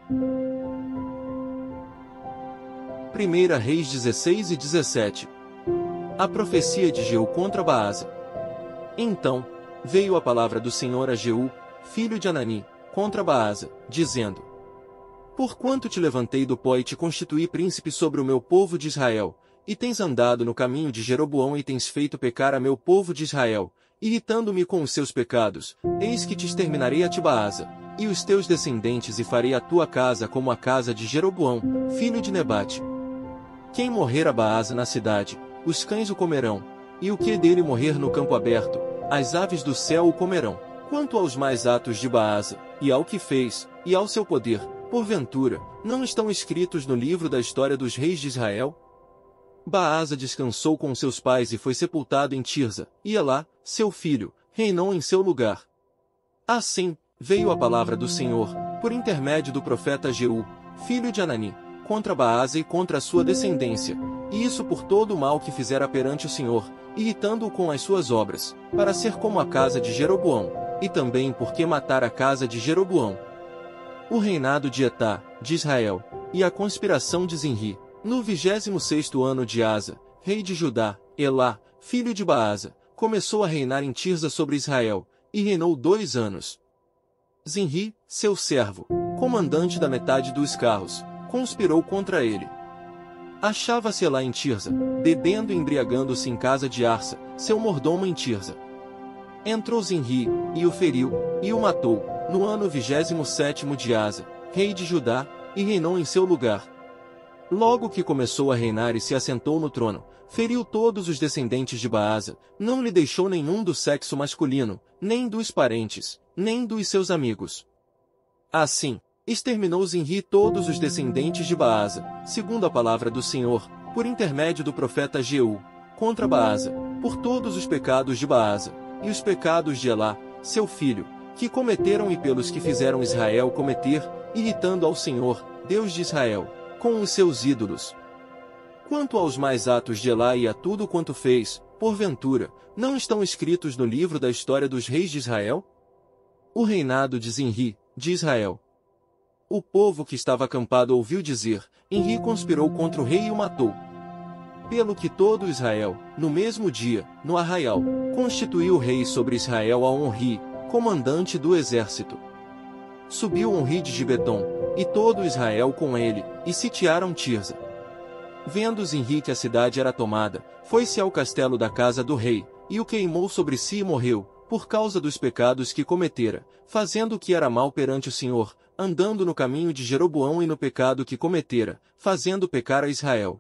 1 Reis 16 e 17. A profecia de Jeú contra Baasa. Então veio a palavra do Senhor a Jeú, filho de Anani, contra Baasa, dizendo: Porquanto te levantei do pó e te constituí príncipe sobre o meu povo de Israel, e tens andado no caminho de Jeroboão e tens feito pecar a meu povo de Israel, irritando-me com os seus pecados, eis que te exterminarei a ti Baasa, e os teus descendentes, e farei a tua casa como a casa de Jeroboão, filho de Nebate. Quem morrer a Baasa na cidade, os cães o comerão, e o que dele morrer no campo aberto, as aves do céu o comerão. Quanto aos mais atos de Baasa, e ao que fez, e ao seu poder, porventura, não estão escritos no livro da história dos reis de Israel? Baasa descansou com seus pais e foi sepultado em Tirza, e Elá, seu filho, reinou em seu lugar. Assim, veio a palavra do Senhor, por intermédio do profeta Jeú, filho de Anani, contra Baasa e contra a sua descendência, e isso por todo o mal que fizera perante o Senhor, irritando-o com as suas obras, para ser como a casa de Jeroboão, e também porque matara a casa de Jeroboão. O reinado de Etá, de Israel, e a conspiração de Zinri, no 26º ano de Asa, rei de Judá, Elá, filho de Baasa, começou a reinar em Tirza sobre Israel, e reinou 2 anos. Zinri, seu servo, comandante da metade dos carros, conspirou contra ele. Achava-se lá em Tirza, bebendo e embriagando-se em casa de Arsa, seu mordomo em Tirza. Entrou Zinri, e o feriu, e o matou, no ano 27º de Asa, rei de Judá, e reinou em seu lugar. Logo que começou a reinar e se assentou no trono, feriu todos os descendentes de Baasa, não lhe deixou nenhum do sexo masculino, nem dos parentes, nem dos seus amigos. Assim, exterminou Zinri todos os descendentes de Baasa, segundo a palavra do Senhor, por intermédio do profeta Jeú, contra Baasa, por todos os pecados de Baasa, e os pecados de Elá, seu filho, que cometeram e pelos que fizeram Israel cometer, irritando ao Senhor, Deus de Israel, com os seus ídolos. Quanto aos mais atos de Elá e a tudo quanto fez, porventura, não estão escritos no livro da história dos reis de Israel? O reinado de Zinri, de Israel. O povo que estava acampado ouviu dizer: Zinri conspirou contra o rei e o matou. Pelo que todo Israel, no mesmo dia, no arraial, constituiu o rei sobre Israel a Onri, comandante do exército. Subiu Onri de Gibeton, e todo Israel com ele, e sitiaram Tirza. Vendo Zinri que a cidade era tomada, foi-se ao castelo da casa do rei, e o queimou sobre si e morreu, por causa dos pecados que cometera, fazendo o que era mal perante o Senhor, andando no caminho de Jeroboão e no pecado que cometera, fazendo pecar a Israel.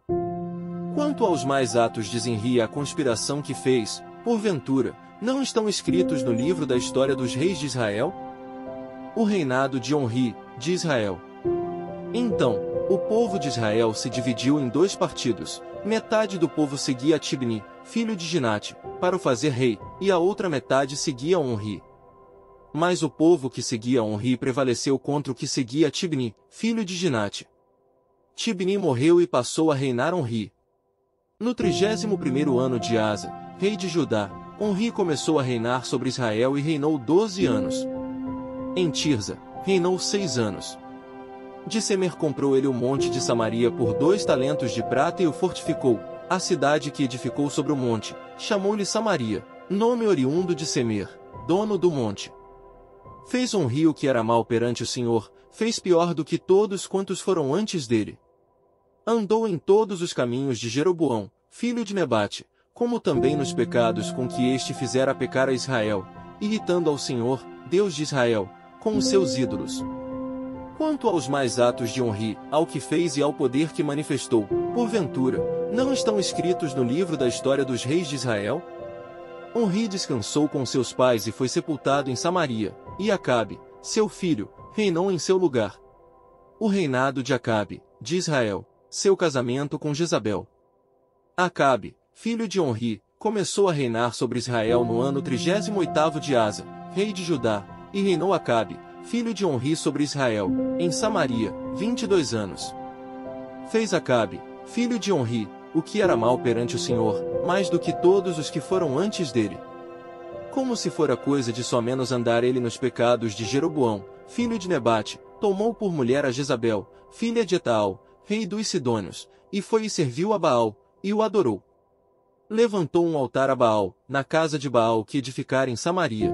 Quanto aos mais atos de Zinri e a conspiração que fez, porventura, não estão escritos no livro da história dos reis de Israel? O reinado de Onri, de Israel. Então, o povo de Israel se dividiu em 2 partidos, metade do povo seguia Tibni, filho de Ginate, para o fazer rei, e a outra metade seguia Onri. Mas o povo que seguia Onri prevaleceu contra o que seguia Tibni, filho de Ginate. Tibni morreu e passou a reinar Onri. No 31º ano de Asa, rei de Judá, Onri começou a reinar sobre Israel e reinou 12 anos. Em Tirza, reinou 6 anos. De Semer comprou ele o monte de Samaria por 2 talentos de prata e o fortificou. A cidade que edificou sobre o monte, chamou-lhe Samaria, nome oriundo de Semer, dono do monte. Fez Onri o que era mal perante o Senhor, fez pior do que todos quantos foram antes dele. Andou em todos os caminhos de Jeroboão, filho de Nebate, como também nos pecados com que este fizera pecar a Israel, irritando ao Senhor, Deus de Israel, com os seus ídolos. Quanto aos mais atos de Onri, ao que fez e ao poder que manifestou, porventura, não estão escritos no livro da história dos reis de Israel? Onri descansou com seus pais e foi sepultado em Samaria, e Acabe, seu filho, reinou em seu lugar. O reinado de Acabe, de Israel, seu casamento com Jezabel. Acabe, filho de Onri, começou a reinar sobre Israel no ano 38º de Asa, rei de Judá, e reinou Acabe, filho de Onri sobre Israel, em Samaria, 22 anos. Fez Acabe, filho de Onri, o que era mal perante o Senhor, mais do que todos os que foram antes dele. Como se fora coisa de só menos andar ele nos pecados de Jeroboão, filho de Nebate, tomou por mulher a Jezabel, filha de Etaal, rei dos Sidônios, e foi e serviu a Baal, e o adorou. Levantou um altar a Baal, na casa de Baal que edificara em Samaria.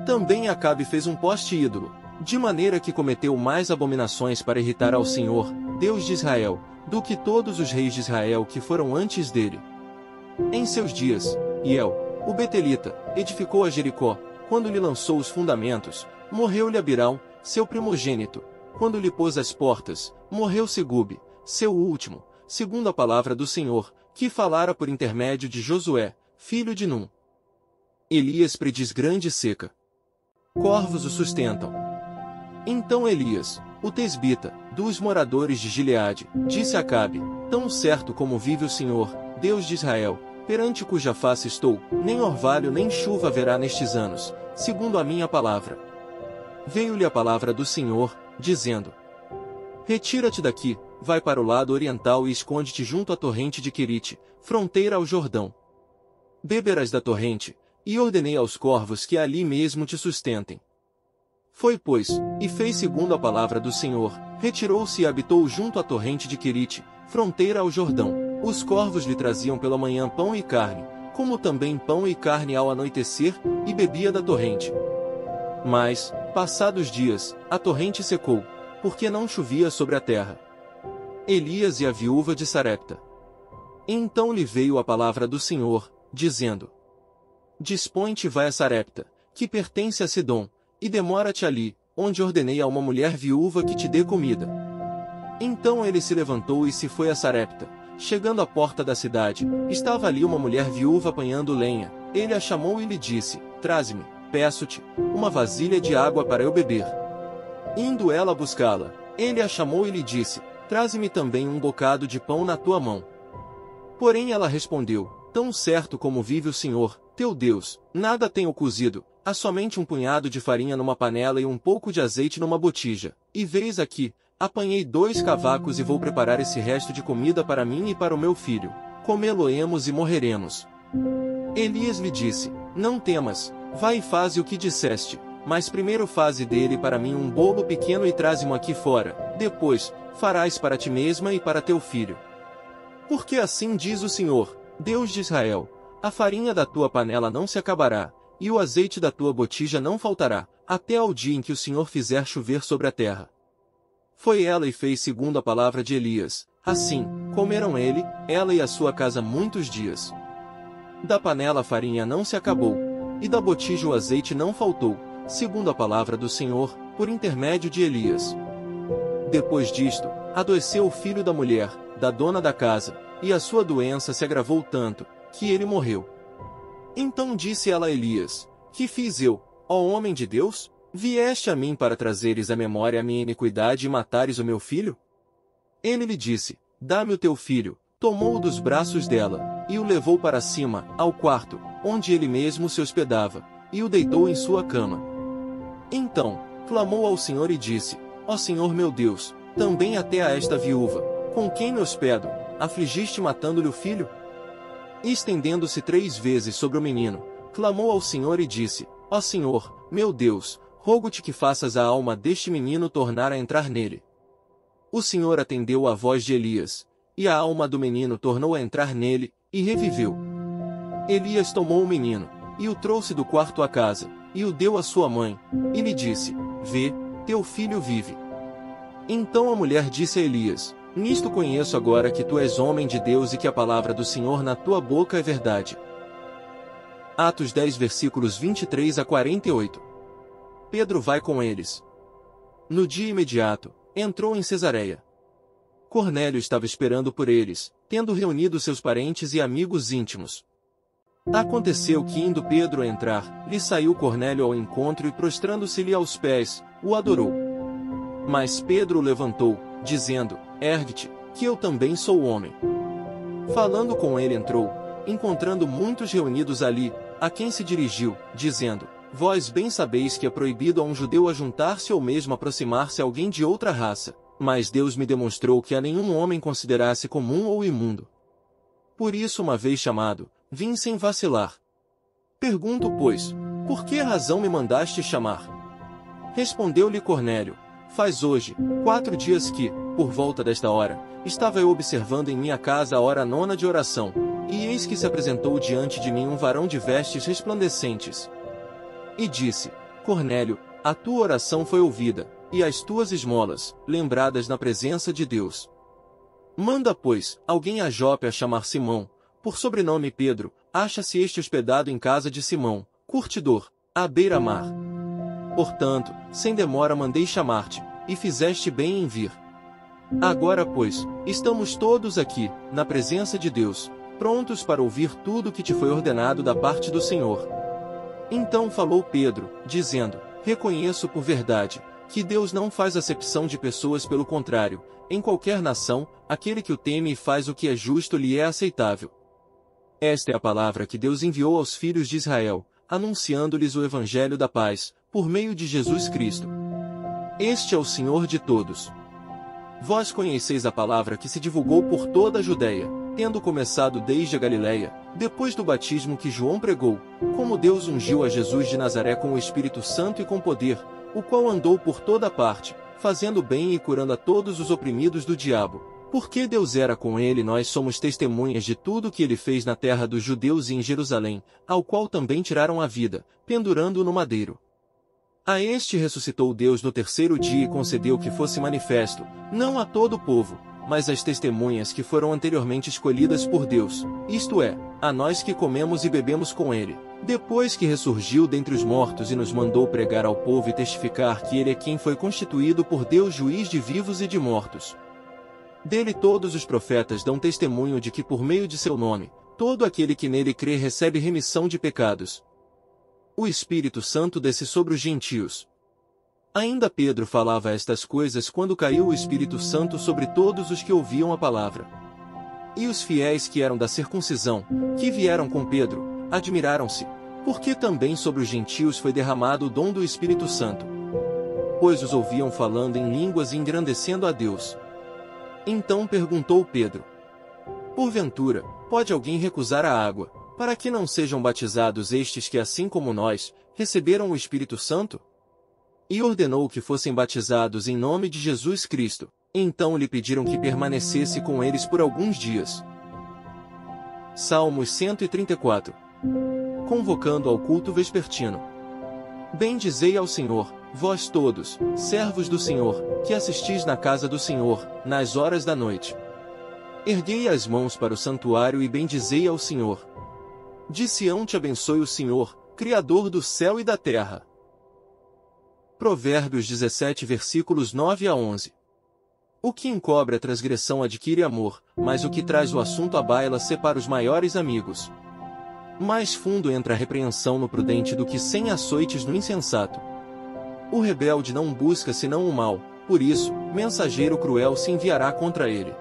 Também Acabe fez um poste ídolo, de maneira que cometeu mais abominações para irritar ao Senhor, Deus de Israel, do que todos os reis de Israel que foram antes dele. Em seus dias, Hiel, o Betelita, edificou a Jericó. Quando lhe lançou os fundamentos, morreu-lhe Abirão, seu primogênito. Quando lhe pôs as portas, morreu Segube, seu último, segundo a palavra do Senhor, que falara por intermédio de Josué, filho de Num. Elias prediz grande seca. Corvos o sustentam. Então Elias, o tesbita, dos moradores de Gileade, disse a Acabe: tão certo como vive o Senhor, Deus de Israel, perante cuja face estou, nem orvalho nem chuva haverá nestes anos, segundo a minha palavra. Veio-lhe a palavra do Senhor, dizendo: retira-te daqui, vai para o lado oriental e esconde-te junto à torrente de Querite, fronteira ao Jordão. Beberás da torrente, e ordenei aos corvos que ali mesmo te sustentem. Foi, pois, e fez segundo a palavra do Senhor, retirou-se e habitou junto à torrente de Querite, fronteira ao Jordão. Os corvos lhe traziam pela manhã pão e carne, como também pão e carne ao anoitecer, e bebia da torrente. Mas, passados dias, a torrente secou, porque não chovia sobre a terra. Elias e a viúva de Sarepta. Então lhe veio a palavra do Senhor, dizendo: dispõe-te e vai a Sarepta, que pertence a Sidom, e demora-te ali, onde ordenei a uma mulher viúva que te dê comida. Então ele se levantou e se foi a Sarepta. Chegando à porta da cidade, estava ali uma mulher viúva apanhando lenha. Ele a chamou e lhe disse: traze-me, peço-te, uma vasilha de água para eu beber. Indo ela buscá-la, ele a chamou e lhe disse: traze-me também um bocado de pão na tua mão. Porém ela respondeu: tão certo como vive o Senhor, teu Deus, nada tenho cozido, há somente um punhado de farinha numa panela e um pouco de azeite numa botija. E vês aqui, apanhei 2 cavacos e vou preparar esse resto de comida para mim e para o meu filho. Comê-lo-emos e morreremos. Elias lhe disse: não temas, vai e faze o que disseste, mas primeiro faze dele para mim um bolo pequeno e traze-mo aqui fora, depois, farás para ti mesma e para teu filho. Porque assim diz o Senhor, Deus de Israel: a farinha da tua panela não se acabará, e o azeite da tua botija não faltará, até ao dia em que o Senhor fizer chover sobre a terra. Foi ela e fez segundo a palavra de Elias. Assim, comeram ele, ela e a sua casa muitos dias. Da panela a farinha não se acabou, e da botija o azeite não faltou, segundo a palavra do Senhor, por intermédio de Elias. Depois disto, adoeceu o filho da mulher, da dona da casa, e a sua doença se agravou tanto, que ele morreu. Então disse ela a Elias: que fiz eu, ó homem de Deus? Vieste a mim para trazeres à memória a minha iniquidade e matares o meu filho? Ele lhe disse: dá-me o teu filho. Tomou-o dos braços dela, e o levou para cima, ao quarto, onde ele mesmo se hospedava, e o deitou em sua cama. Então, clamou ao Senhor e disse: ó Senhor meu Deus, também até a esta viúva, com quem me hospedo, afligiste matando-lhe o filho? E estendendo-se 3 vezes sobre o menino, clamou ao Senhor e disse: ó Senhor, meu Deus, rogo-te que faças a alma deste menino tornar a entrar nele. O Senhor atendeu à voz de Elias, e a alma do menino tornou a entrar nele, e reviveu. Elias tomou o menino, e o trouxe do quarto à casa, e o deu à sua mãe, e lhe disse: vê, teu filho vive. Então a mulher disse a Elias: nisto conheço agora que tu és homem de Deus e que a palavra do Senhor na tua boca é verdade. Atos 10 versículos 23 a 48. Pedro vai com eles. No dia imediato, entrou em Cesareia. Cornélio estava esperando por eles, tendo reunido seus parentes e amigos íntimos. Aconteceu que indo Pedro a entrar, lhe saiu Cornélio ao encontro e prostrando-se-lhe aos pés, o adorou. Mas Pedro o levantou, dizendo: ergue-te, que eu também sou homem. Falando com ele entrou, encontrando muitos reunidos ali, a quem se dirigiu, dizendo: vós bem sabeis que é proibido a um judeu ajuntar-se ou mesmo aproximar-se a alguém de outra raça, mas Deus me demonstrou que a nenhum homem considerasse comum ou imundo. Por isso, uma vez chamado, vim sem vacilar. Pergunto, pois, por que razão me mandaste chamar? Respondeu-lhe Cornélio: Faz hoje 4 dias que, por volta desta hora, estava eu observando em minha casa a hora nona de oração, e eis que se apresentou diante de mim um varão de vestes resplandecentes. E disse: Cornélio, a tua oração foi ouvida, e as tuas esmolas, lembradas na presença de Deus. Manda, pois, alguém a Jope a chamar Simão, por sobrenome Pedro, acha-se este hospedado em casa de Simão, curtidor, à beira-mar. Portanto, sem demora mandei chamar-te, e fizeste bem em vir. Agora, pois, estamos todos aqui, na presença de Deus, prontos para ouvir tudo o que te foi ordenado da parte do Senhor. Então falou Pedro, dizendo: Reconheço por verdade, que Deus não faz acepção de pessoas, pelo contrário, em qualquer nação, aquele que o teme e faz o que é justo lhe é aceitável. Esta é a palavra que Deus enviou aos filhos de Israel, anunciando-lhes o evangelho da paz, por meio de Jesus Cristo. Este é o Senhor de todos. Vós conheceis a palavra que se divulgou por toda a Judeia, tendo começado desde a Galileia, depois do batismo que João pregou, como Deus ungiu a Jesus de Nazaré com o Espírito Santo e com poder, o qual andou por toda parte, fazendo bem e curando a todos os oprimidos do diabo. Porque Deus era com ele, nós somos testemunhas de tudo o que ele fez na terra dos judeus e em Jerusalém, ao qual também tiraram a vida, pendurando-o no madeiro. A este ressuscitou Deus no terceiro dia e concedeu que fosse manifesto, não a todo o povo, mas às testemunhas que foram anteriormente escolhidas por Deus, isto é, a nós que comemos e bebemos com ele, depois que ressurgiu dentre os mortos e nos mandou pregar ao povo e testificar que ele é quem foi constituído por Deus juiz de vivos e de mortos. Dele todos os profetas dão testemunho de que por meio de seu nome, todo aquele que nele crê recebe remissão de pecados. O Espírito Santo desce sobre os gentios. Ainda Pedro falava estas coisas quando caiu o Espírito Santo sobre todos os que ouviam a palavra. E os fiéis que eram da circuncisão, que vieram com Pedro, admiraram-se, porque também sobre os gentios foi derramado o dom do Espírito Santo. Pois os ouviam falando em línguas e engrandecendo a Deus. Então perguntou Pedro: Porventura, pode alguém recusar a água, para que não sejam batizados estes que, assim como nós, receberam o Espírito Santo? E ordenou que fossem batizados em nome de Jesus Cristo. Então lhe pediram que permanecesse com eles por alguns dias. Salmos 134. Convocando ao culto vespertino. Bendizei ao Senhor, vós todos, servos do Senhor, que assistis na casa do Senhor, nas horas da noite. Erguei as mãos para o santuário e bendizei ao Senhor. De Sião te abençoe o Senhor, Criador do céu e da terra. Provérbios 17 versículos 9 a 11. O que encobre a transgressão adquire amor, mas o que traz o assunto à baila separa os maiores amigos. Mais fundo entra a repreensão no prudente do que 100 açoites no insensato. O rebelde não busca senão o mal, por isso, mensageiro cruel se enviará contra ele.